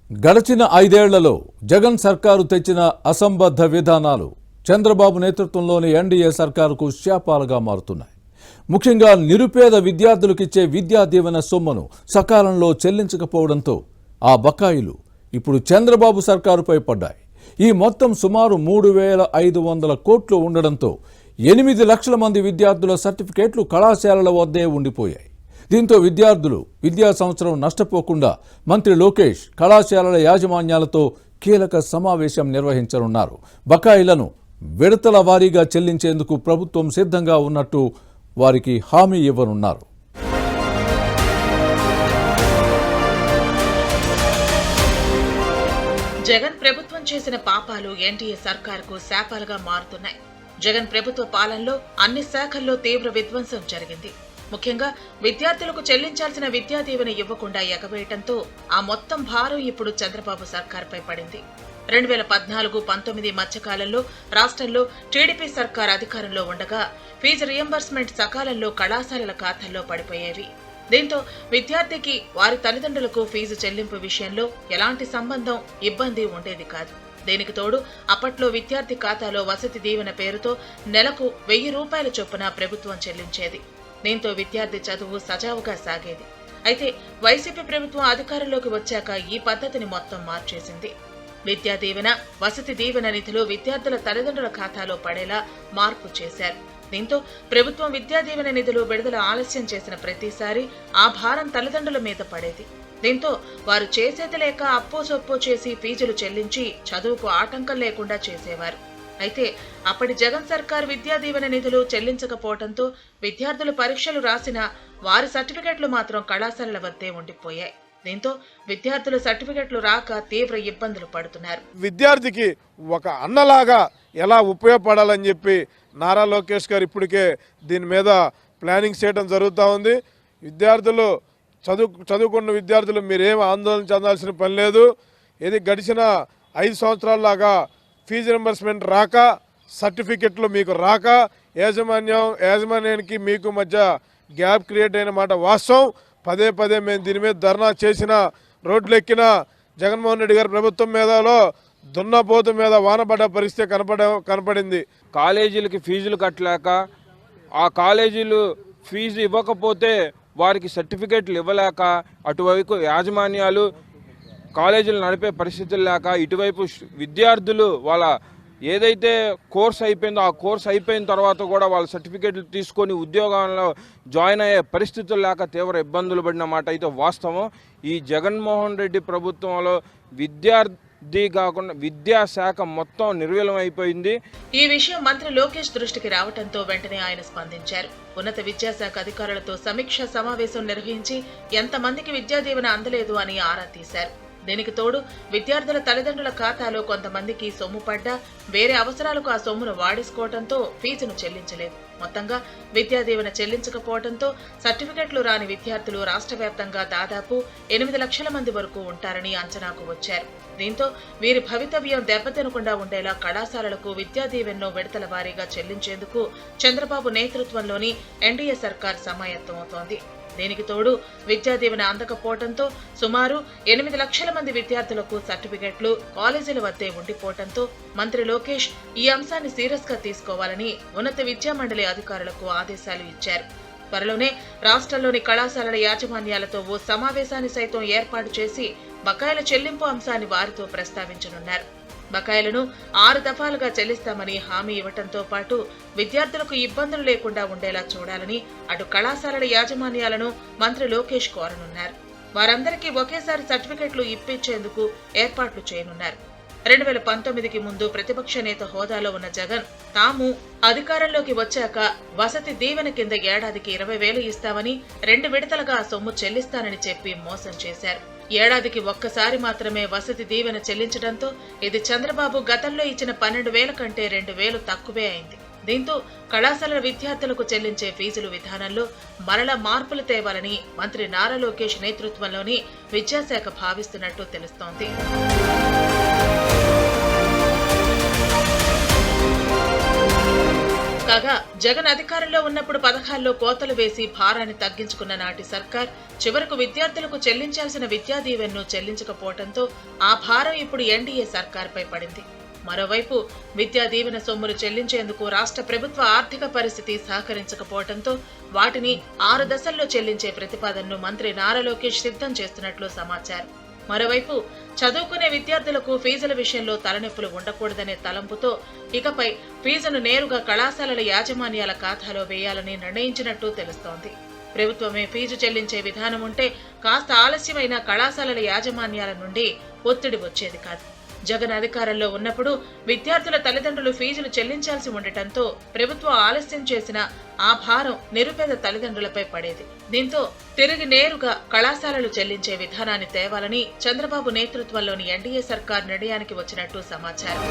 గడచిన 5 ఏళ్లలో జగన్ సర్కారు తెచ్చిన అసంబద్ధ విధానాలు చంద్రబాబు నేతృత్వంలోని ఎన్డీఏ సర్కారుకు శాపాలుగా మారుతున్నాయి. ముఖ్యంగా నిరుపేద విద్యార్థులకు ఇచ్చే విద్యా దీవెన సొమ్మును సకాలంలో చెల్లించకపోవడంతో ఆ బకాయిలు ఇప్పుడు చంద్రబాబు సర్కారుపై పడ్డాయి. ఈ మొత్తం సుమారు 3,500 కోట్లు ఉండడంతో 8 లక్షల మంది విద్యార్థుల సర్టిఫికేట్లు కళాశాలల వద్దే ఉండిపోయాయి. దీంతో విద్యార్థులు విద్యా సంవత్సరం నష్టపోకుండా మంత్రి లోకేష్ కళాశాలల యాజమాన్యాలతో కీలక సమావేశం నిర్వహించనున్నారు. బకాయిలను విడతల వారీగా చెల్లించేందుకు ప్రభుత్వం సిద్ధంగా ఉన్నట్టు వారికి హామీ ఇవ్వనున్నారు. జగన్ ప్రభుత్వం చేసిన పాపాలు ఎన్డీఏ సర్కారుకు శాపాలుగా మారుతున్నాయి. జగన్ ప్రభుత్వ పాలనలో అన్ని శాఖల్లో తీవ్ర విధ్వంసం జరిగింది. ముఖ్యంగా విద్యార్థులకు చెల్లించాల్సిన విద్యా దీవెన ఇవ్వకుండా ఎగవేయటంతో ఆ మొత్తం భారం ఇప్పుడు చంద్రబాబు సర్కారుపై పడింది. 2014-19 మధ్యకాలంలో రాష్ట్రంలో టీడీపీ సర్కార్ అధికారంలో ఉండగా ఫీజు రియంబర్స్మెంట్ సకాలంలో కళాశాలల ఖాతాల్లో పడిపోయేవి. దీంతో విద్యార్థికి వారి తల్లిదండ్రులకు ఫీజు చెల్లింపు విషయంలో ఎలాంటి సంబంధం ఇబ్బంది ఉండేది కాదు. దీనికి తోడు అప్పట్లో విద్యార్థి ఖాతాలో వసతి దీవెన పేరుతో నెలకు 1000 రూపాయల చొప్పున ప్రభుత్వం చెల్లించేది. దీంతో విద్యార్థి చదువు సజావుగా సాగేది. అయితే వైసీపీ ప్రభుత్వం అధికారంలోకి వచ్చాక ఈ పద్ధతిని మొత్తం మార్చేసింది. విద్యా దీవెన, వసతి దీవెన నిధులు విద్యార్థుల తల్లిదండ్రుల ఖాతాలో పడేలా మార్పు చేశారు. దీంతో ప్రభుత్వం విద్యా దీవెన నిధులు విడుదల ఆలస్యం చేసిన ప్రతిసారి ఆ భారం తల్లిదండ్రుల మీద పడేది. దీంతో వారు చేసేది లేక అప్పో సొప్పో చేసి ఫీజులు చెల్లించి చదువుకు ఆటంకం లేకుండా చేసేవారు. అయితే అప్పటి జగన్ సర్కార్ విద్యా దీవెన నిధులు చెల్లించకపోవడంతో విద్యార్థులు పరీక్షలు రాసిన వారి సర్టిఫికెట్లు మాత్రం కళాశాలల వద్దే ఉండిపోయాయి. దీంతో విద్యార్థులు సర్టిఫికెట్లు రాక తీవ్ర ఇబ్బందులు పడుతున్నారు. విద్యార్థికి ఒక అన్నలాగా ఎలా ఉపయోగపడాలని చెప్పి నారా లోకేష్ గారు ఇప్పటికే దీని మీద ప్లానింగ్ చేయడం జరుగుతూ ఉంది. విద్యార్థులు చదువుకున్న విద్యార్థులు మీరేం ఆందోళన చెందాల్సిన పని లేదు. ఇది గడిచిన 5 సంవత్సరాల్లాగా ఫీజు రింబర్స్మెంట్ రాక, సర్టిఫికెట్లు మీకు రాక, యాజమాన్యానికి మీకు మధ్య గ్యాప్ క్రియేట్ అయిన మాట వాస్తవం. పదే పదే మేము దీని మీద ధర్నా చేసిన, రోడ్లు ఎక్కిన జగన్మోహన్ రెడ్డి గారి ప్రభుత్వం మీదలో దున్నపోతు మీద వానపడ్డ పరిస్థితి కనపడింది. కాలేజీలకి ఫీజులు కట్టలేక, ఆ కాలేజీలు ఫీజు ఇవ్వకపోతే వారికి సర్టిఫికేట్లు ఇవ్వలేక, అటువైపు యాజమాన్యాలు కాలేజీలు నడిపే పరిస్థితులు లేక, ఇటువైపు విద్యార్థులు వాళ్ళ ఏదైతే కోర్స్ అయిపోయిందో ఆ కోర్స్ అయిపోయిన తర్వాత కూడా వాళ్ళ సర్టిఫికేట్లు తీసుకొని ఉద్యోగాల్లో జాయిన్ అయ్యే పరిస్థితులు లేక తీవ్ర ఇబ్బందులు పడిన మాట అయితే వాస్తవం. ఈ జగన్మోహన్ రెడ్డి ప్రభుత్వంలో విద్యార్థి కాకుండా విద్యాశాఖ మొత్తం నిర్వీలం అయిపోయింది. ఈ విషయం మంత్రి లోకేష్ దృష్టికి రావడంతో వెంటనే ఆయన స్పందించారు. ఉన్నత విద్యాశాఖ అధికారులతో సమీక్ష సమావేశం నిర్వహించి ఎంతమందికి విద్యా దీవెన అందలేదు అని ఆరా తీశారు. దీనికి తోడు విద్యార్థుల తల్లిదండ్రుల ఖాతాలో కొంతమందికి సొమ్ము పడ్డా వేరే అవసరాలకు ఆ సొమ్మును వాడేసుకోవడంతో ఫీజును చెల్లించలేదు. మొత్తంగా విద్యా దీవెన చెల్లించకపోవడంతో సర్టిఫికెట్లు రాని విద్యార్థులు రాష్ట్ర వ్యాప్తంగా దాదాపు 8 లక్షల మంది వరకు ఉంటారని అంచనాకు వచ్చారు. దీంతో వీరి భవితవ్యం దెబ్బతినకుండా ఉండేలా కళాశాలలకు విద్యా దీవెనను విడతల వారీగా చెల్లించేందుకు చంద్రబాబు నేతృత్వంలోని ఎన్డీఏ సర్కార్ సమాయత్తమవుతోంది. దీనికి తోడు విద్యా దీవెన అందకపోవడంతో సుమారు 8 లక్షల మంది విద్యార్థులకు సర్టిఫికెట్లు కాలేజీల వద్దే ఉండిపోవడంతో మంత్రి లోకేష్ ఈ అంశాన్ని సీరియస్ గా తీసుకోవాలని ఉన్నత విద్యా మండలి అధికారులకు ఆదేశాలు ఇచ్చారు. త్వరలోనే రాష్ట్రంలోని కళాశాలల యాజమాన్యాలతో ఓ సమావేశాన్ని సైతం ఏర్పాటు చేసి బకాయిల చెల్లింపు అంశాన్ని వారితో ప్రస్తావించనున్నారు. బకాయిలను 6 దఫాలుగా చెల్లిస్తామని హామీ ఇవ్వడంతో పాటు విద్యార్థులకు ఇబ్బందులు లేకుండా ఉండేలా చూడాలని అటు కళాశాలల యాజమాన్యాలను మంత్రి లోకేష్ కోరనున్నారు. వారందరికీ ఒకేసారి సర్టిఫికెట్లు ఇప్పించేందుకు ఏర్పాట్లు చేయనున్నారు. 2019కి ముందు ప్రతిపక్ష నేత హోదాలో ఉన్న జగన్ తాము అధికారంలోకి వచ్చాక వసతి దీవెన కింద ఏడాదికి 20,000 ఇస్తామని 2 విడతలుగా సొమ్ము చెల్లిస్తానని చెప్పి మోసం చేశారు. ఏడాదికి ఒక్కసారి మాత్రమే వసతి దీవెన చెల్లించడంతో ఇది చంద్రబాబు గతంలో ఇచ్చిన 12,000 కంటే 2,000 తక్కువే అయింది. దీంతో కళాశాలల విద్యార్థులకు చెల్లించే ఫీజుల విధానంలో మరలా మార్పులు తేవాలని మంత్రి నారా లోకేష్ నేతృత్వంలోని విద్యాశాఖ భావిస్తున్నట్టు తెలుస్తోంది. కాగా జగన్ అధికారంలో ఉన్నప్పుడు పథకాల్లో కోతలు వేసి భారాన్ని తగ్గించుకున్న నాటి సర్కార్ చివరకు విద్యార్థులకు చెల్లించాల్సిన విద్యా దీవెనను చెల్లించకపోవడంతో ఆ భారం ఇప్పుడు ఎన్డీఏ సర్కార్పై పడింది. మరోవైపు విద్యా దీవెన సొమ్ములు చెల్లించేందుకు రాష్ట్ర ప్రభుత్వ ఆర్థిక పరిస్థితి సహకరించకపోవడంతో వాటిని 6 దశల్లో చెల్లించే ప్రతిపాదనను మంత్రి నారా లోకేష్ సిద్ధం చేస్తున్నట్లు సమాచారం. మరోవైపు చదువుకునే విద్యార్థులకు ఫీజుల విషయంలో తలనొప్పులు ఉండకూడదనే తలంపుతో ఇకపై ఫీజును నేరుగా కళాశాలల యాజమాన్యాల ఖాతాలో వేయాలని నిర్ణయించినట్టు తెలుస్తోంది. ప్రభుత్వమే ఫీజు చెల్లించే విధానం ఉంటే కాస్త ఆలస్యమైన కళాశాలల యాజమాన్యాల నుండి ఒత్తిడి వచ్చేది కాదు. జగన్ అధికారంలో ఉన్నప్పుడు విద్యార్థుల తల్లిదండ్రులు ఫీజులు చెల్లించాల్సి ఉండటంతో ప్రభుత్వం ఆలస్యం చేసిన ఆ భారం నిరుపేద తల్లిదండ్రులపై పడేది. దీంతో తిరిగి నేరుగా కళాశాలలు చెల్లించే విధానాన్ని తేవాలని చంద్రబాబు నేతృత్వంలోని ఎన్డీఏ సర్కార్ నిర్ణయానికి వచ్చినట్టు సమాచారం.